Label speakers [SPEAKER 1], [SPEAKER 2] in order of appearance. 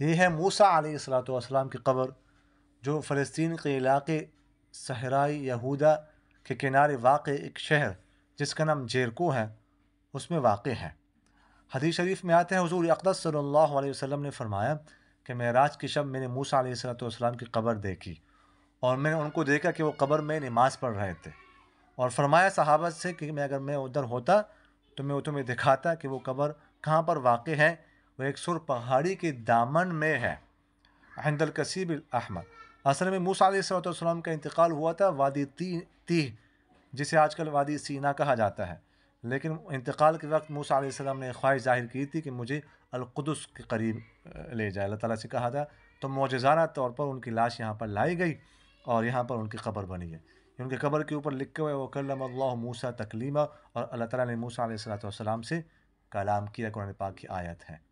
[SPEAKER 1] یہ ہے موسیٰ علیہ السلام کی قبر جو فلسطین کے علاقے صحرائی یہودا کے کنارے واقع ایک شہر جس کا نام جیرکو ہے اس میں واقع ہے۔ حدیث شریف میں آتے ہیں حضور اقدس صلی اللہ علیہ وسلم نے فرمایا کہ معراج کی شب میں نے موسیٰ علیہ السلام کی قبر دیکھی اور میں نے ان کو دیکھا کہ وہ قبر میں نماز پڑھ رہے تھے، اور فرمایا صحابہ سے کہ اگر میں ادھر ہوتا تو میں تمہیں دکھاتا کہ وہ قبر کہاں پر واقع ہے۔ وہ ایک سر پہاڑی کے دامن میں ہے، عند الکثیب الاحمر۔ اصل میں موسیٰ علیہ السلام کا انتقال ہوا تھا وادی تیہ جسے آج کل وادی سینا کہا جاتا ہے، لیکن انتقال کے وقت موسیٰ علیہ السلام نے خواہش ظاہر کی تھی کہ مجھے القدس کے قریب لے جائے، اللہ تعالیٰ سے کہا تھا، تو معجزانہ طور پر ان کی لاش یہاں پر لائی گئی اور یہاں پر ان کی قبر بنی ہے۔ ان کے قبر کے اوپر لکھا ہوا ہے وَكَلَّمَ اللَّهُ مُوسَىٰ تَكْلِيمًا، اور اللہ تعالیٰ نے موسیٰ علیہ السلام سے کلام کیا، قرآن پاک کی آیت ہے۔